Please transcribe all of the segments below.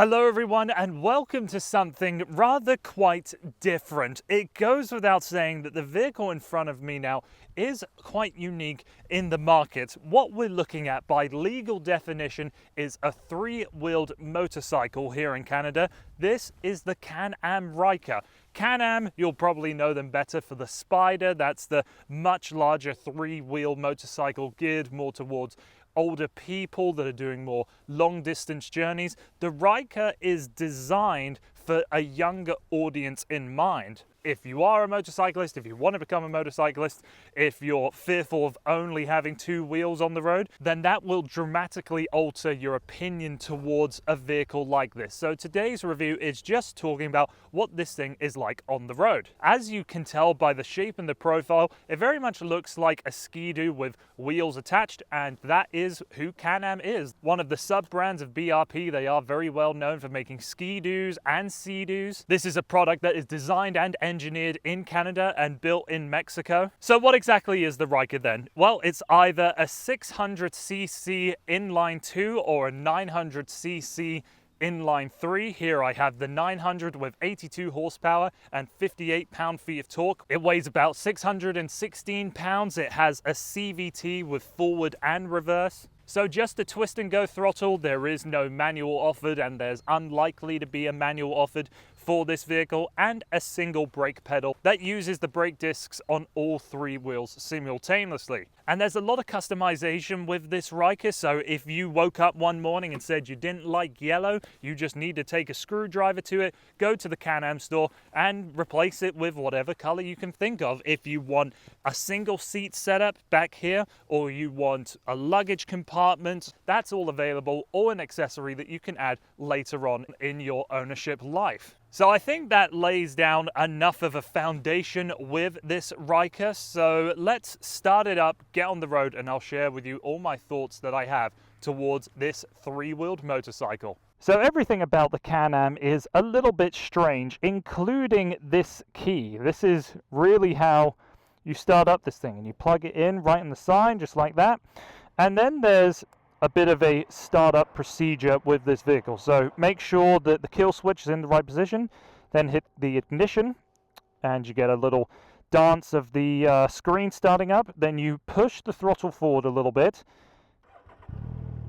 Hello everyone and welcome to something rather quite different. It goes without saying that the vehicle in front of me now is quite unique in the market. What we're looking at by legal definition is a three-wheeled motorcycle here in Canada. This is the Can-Am Ryker. Can-Am, you'll probably know them better for the Spider. That's the much larger three-wheel motorcycle geared more towards older people that are doing more long distance journeys. The Ryker is designed for a younger audience in mind. If you are a motorcyclist, if you want to become a motorcyclist, if you're fearful of only having two wheels on the road, then that will dramatically alter your opinion towards a vehicle like this. So today's review is just talking about what this thing is like on the road. As you can tell by the shape and the profile, it very much looks like a Ski-Doo with wheels attached, and that is who Can-Am is. One of the sub-brands of BRP. They are very well known for making Ski-Doos and Sea-Doos. This is a product that is designed and engineered in Canada and built in Mexico. So what exactly is the Ryker then? Well, it's either a 600cc inline 2 or a 900cc inline 3. Here I have the 900 with 82 horsepower and 58 pound-feet of torque. It weighs about 616 pounds. It has a CVT with forward and reverse. So just a twist and go throttle. There is no manual offered, and there's unlikely to be a manual offered for this vehicle, and a single brake pedal that uses the brake discs on all three wheels simultaneously. And there's a lot of customization with this Ryker, so if you woke up one morning and said you didn't like yellow, you just need to take a screwdriver to it, go to the Can-Am store and replace it with whatever color you can think of. If you want a single seat setup back here, or you want a luggage compartment, that's all available, or an accessory that you can add later on in your ownership life. So I think that lays down enough of a foundation with this Ryker. So let's start it up, get on the road, and I'll share with you all my thoughts that I have towards this three-wheeled motorcycle. So everything about the Can-Am is a little bit strange, including this key. This is really how you start up this thing, and you plug it in right in the side, just like that. And then there's a bit of a startup procedure with this vehicle. So make sure that the kill switch is in the right position, then hit the ignition, and you get a little dance of the screen starting up. Then you push the throttle forward a little bit,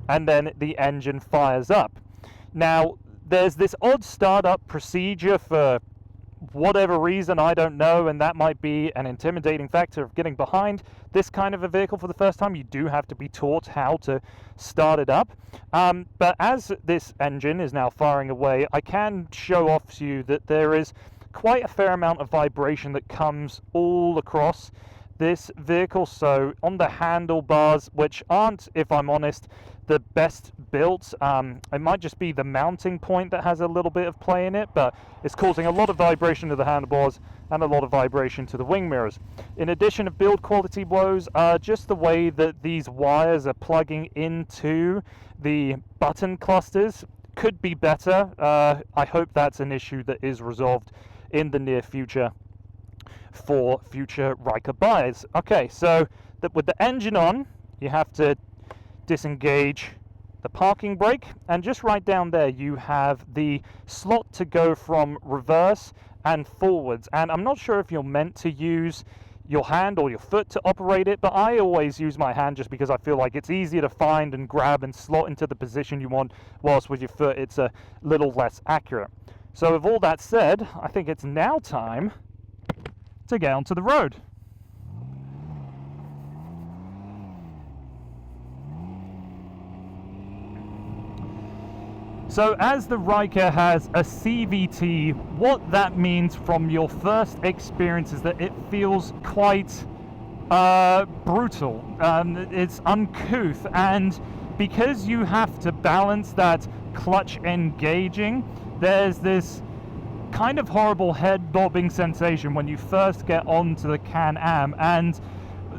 and then the engine fires up. Now, there's this odd startup procedure for whatever reason, I don't know, and that might be an intimidating factor of getting behind this kind of a vehicle for the first time. You do have to be taught how to start it up. But as this engine is now firing away, I can show off to you that there is quite a fair amount of vibration that comes all across this vehicle. So on the handlebars, which aren't, if I'm honest, the best built, it might just be the mounting point that has a little bit of play in it, but it's causing a lot of vibration to the handlebars and a lot of vibration to the wing mirrors. In addition of build quality woes, just the way that these wires are plugging into the button clusters could be better. I hope that's an issue that is resolved in the near future for future Ryker buyers. Okay, so with the engine on, you have to disengage the parking brake, and just right down there you have the slot to go from reverse and forwards. And I'm not sure if you're meant to use your hand or your foot to operate it, but I always use my hand just because I feel like it's easier to find and grab and slot into the position you want, whilst with your foot it's a little less accurate. So with all that said, I think it's now time to get onto the road. So as the Ryker has a CVT, what that means from your first experience is that it feels quite brutal. It's uncouth, and because you have to balance that clutch engaging, there's this kind of horrible head bobbing sensation when you first get onto the Can-Am. And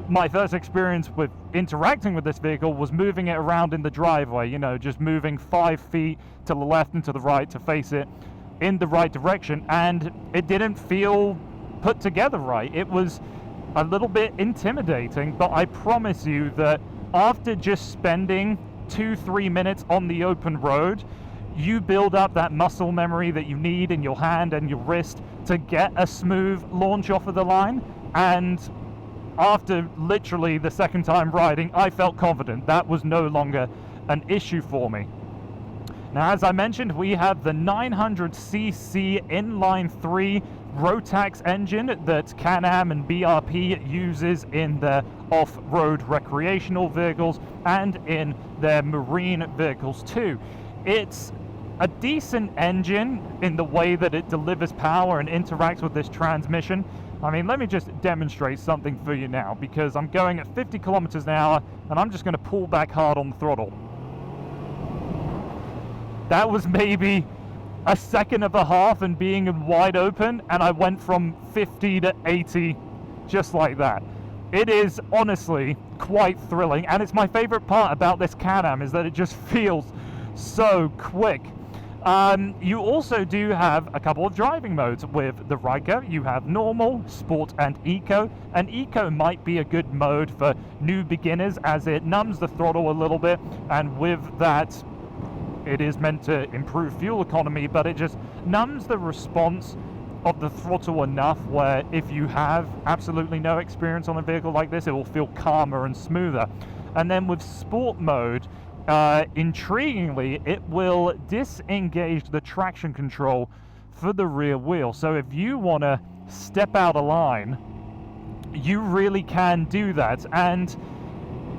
my first experience with interacting with this vehicle was moving it around in the driveway, you know, just moving 5 feet to the left and to the right to face it in the right direction, and it didn't feel put together right. It was a little bit intimidating, but I promise you that after just spending 2-3 minutes on the open road, you build up that muscle memory that you need in your hand and your wrist to get a smooth launch off of the line. And after literally the second time riding, I felt confident. That was no longer an issue for me. Now, as I mentioned, we have the 900cc inline 3 Rotax engine that Can-Am and BRP uses in their off-road recreational vehicles and in their marine vehicles too. It's a decent engine in the way that it delivers power and interacts with this transmission. I mean, let me just demonstrate something for you now, because I'm going at 50 kilometers an hour and I'm just going to pull back hard on the throttle. That was maybe a second and a half and being wide open, and I went from 50 to 80 just like that. It is honestly quite thrilling, and it's my favorite part about this Can-Am is that it just feels so quick. You also do have a couple of driving modes with the Ryker. You have normal, sport, and eco. And eco might be a good mode for new beginners as it numbs the throttle a little bit, and with that it is meant to improve fuel economy, but it just numbs the response of the throttle enough where if you have absolutely no experience on a vehicle like this, it will feel calmer and smoother. And then with sport mode, intriguingly, it will disengage the traction control for the rear wheel. So if you want to step out of line, you really can do that. And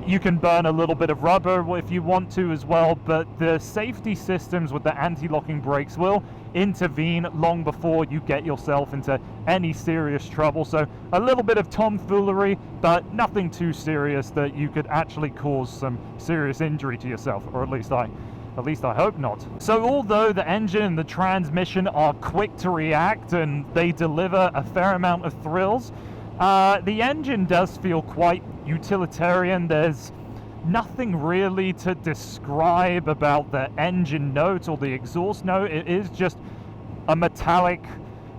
you can burn a little bit of rubber if you want to as well, but the safety systems with the anti-locking brakes will intervene long before you get yourself into any serious trouble. So a little bit of tomfoolery, but nothing too serious that you could actually cause some serious injury to yourself, or at least I hope not. So although the engine and the transmission are quick to react and they deliver a fair amount of thrills, the engine does feel quite utilitarian. There's nothing really to describe about the engine note or the exhaust note. It is just a metallic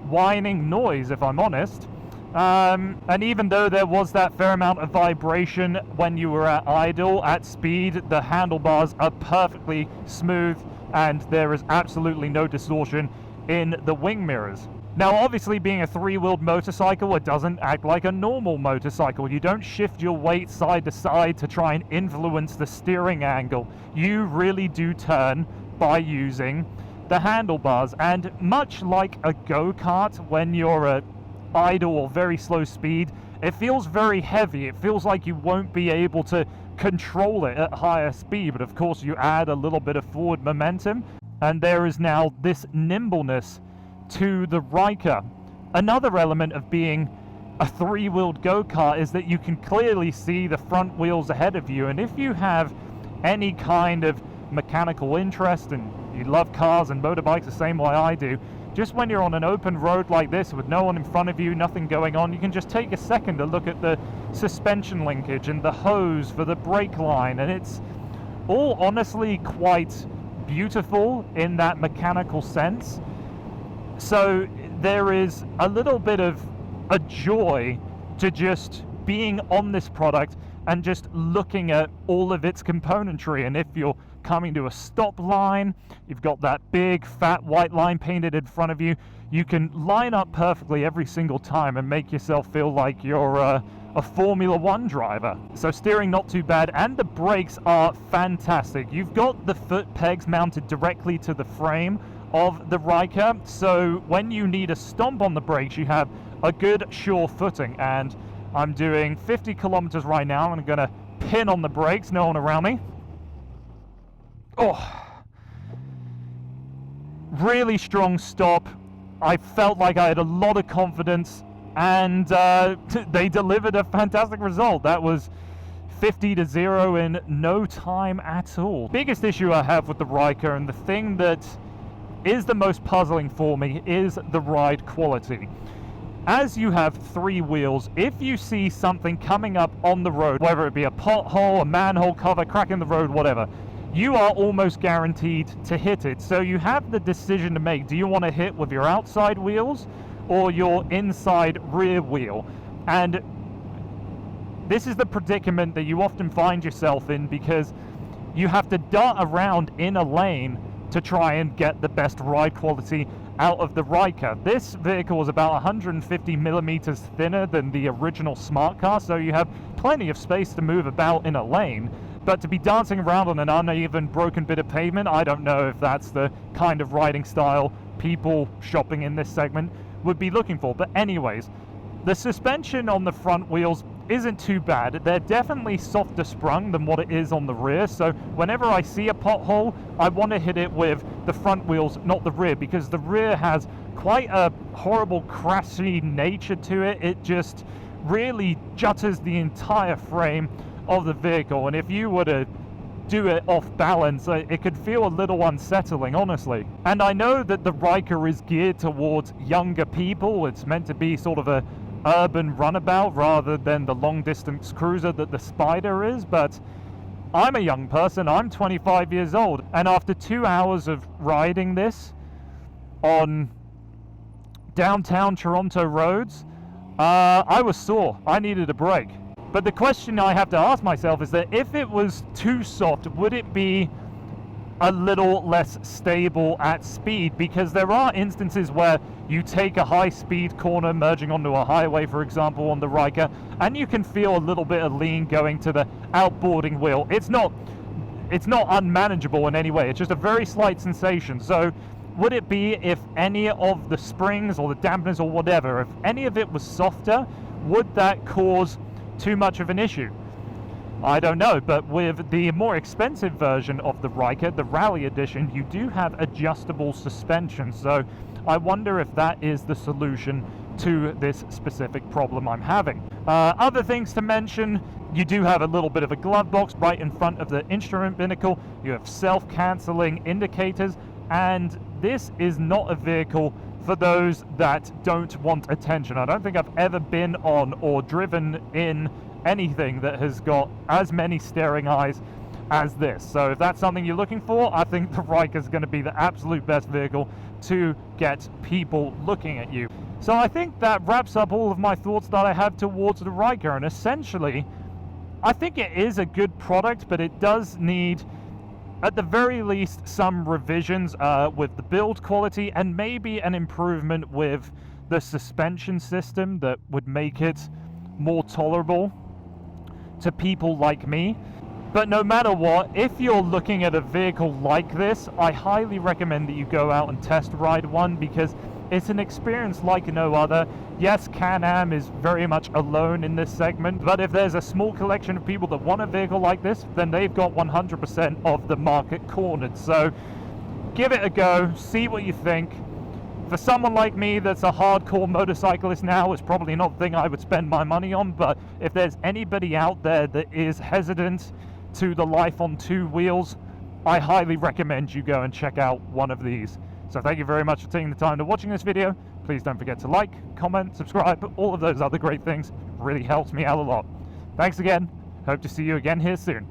whining noise, if I'm honest. And even though there was that fair amount of vibration when you were at idle, at speed, the handlebars are perfectly smooth and there is absolutely no distortion in the wing mirrors. Now, obviously, being a three-wheeled motorcycle, it doesn't act like a normal motorcycle. You don't shift your weight side to side to try and influence the steering angle. You really do turn by using the handlebars. And much like a go-kart, when you're at idle or very slow speed, it feels very heavy. It feels like you won't be able to control it at higher speed. But of course, you add a little bit of forward momentum, and there is now this nimbleness to the Ryker. Another element of being a three-wheeled go-kart is that you can clearly see the front wheels ahead of you, and if you have any kind of mechanical interest and you love cars and motorbikes the same way I do, just when you're on an open road like this with no one in front of you, nothing going on, you can just take a second to look at the suspension linkage and the hose for the brake line, and it's all honestly quite beautiful in that mechanical sense. So there is a little bit of a joy to just being on this product and just looking at all of its componentry. And if you're coming to a stop line, you've got that big fat white line painted in front of you, you can line up perfectly every single time and make yourself feel like you're a Formula One driver. So steering not too bad, and the brakes are fantastic. You've got the foot pegs mounted directly to the frame of the Ryker, so when you need a stomp on the brakes, you have a good sure footing. And I'm doing 50 kilometers right now. I'm going to pin on the brakes, no one around me. Oh, really strong stop. I felt like I had a lot of confidence, and they delivered a fantastic result. That was 50-0 in no time at all. Biggest issue I have with the Ryker, and the thing that is the most puzzling for me, is the ride quality. As you have three wheels, if you see something coming up on the road, whether it be a pothole, a manhole cover, crack in the road, whatever, you are almost guaranteed to hit it. So you have the decision to make. Do you want to hit with your outside wheels or your inside rear wheel? And this is the predicament that you often find yourself in, because you have to dart around in a lane to try and get the best ride quality out of the Ryker. This vehicle is about 150 millimeters thinner than the original smart car, so you have plenty of space to move about in a lane. But to be dancing around on an uneven, broken bit of pavement, I don't know if that's the kind of riding style people shopping in this segment would be looking for. But anyways, the suspension on the front wheels isn't too bad. They're definitely softer sprung than what it is on the rear, so whenever I see a pothole, I want to hit it with the front wheels, not the rear, because the rear has quite a horrible crashy nature to it. It just really jutters the entire frame of the vehicle, and if you were to do it off balance, it could feel a little unsettling, honestly. And I know that the Ryker is geared towards younger people. It's meant to be sort of a urban runabout rather than the long distance cruiser that the Spider is, but I'm a young person. I'm 25 years old, and after 2 hours of riding this on downtown Toronto roads, I was sore. I needed a break. But the question I have to ask myself is that if it was too soft, would it be a little less stable at speed? Because there are instances where you take a high-speed corner merging onto a highway, for example, on the Ryker, and you can feel a little bit of lean going to the outboarding wheel. It's not unmanageable in any way. It's just a very slight sensation. So would it be, if any of the springs or the dampeners or whatever, if any of it was softer, would that cause too much of an issue? I don't know, but with the more expensive version of the Ryker, the Rally Edition, you do have adjustable suspension, so I wonder if that is the solution to this specific problem I'm having. Other things to mention, you do have a little bit of a glove box right in front of the instrument binnacle. You have self-cancelling indicators, and this is not a vehicle for those that don't want attention. I don't think I've ever been on or driven in anything that has got as many staring eyes as this. So if that's something you're looking for, I think the Ryker is going to be the absolute best vehicle to get people looking at you. So I think that wraps up all of my thoughts that I have towards the Ryker, and essentially I think it is a good product, but it does need, at the very least, some revisions with the build quality, and maybe an improvement with the suspension system that would make it more tolerable to people like me. But no matter what, if you're looking at a vehicle like this, I highly recommend that you go out and test ride one, because it's an experience like no other. Yes, Can-Am is very much alone in this segment, but if there's a small collection of people that want a vehicle like this, then they've got 100% of the market cornered. So give it a go, see what you think. For someone like me that's a hardcore motorcyclist now, it's probably not the thing I would spend my money on, but if there's anybody out there that is hesitant to the life on two wheels, I highly recommend you go and check out one of these. So thank you very much for taking the time to watching this video. Please don't forget to like, comment, subscribe, all of those other great things. Really helps me out a lot. Thanks again. Hope to see you again here soon.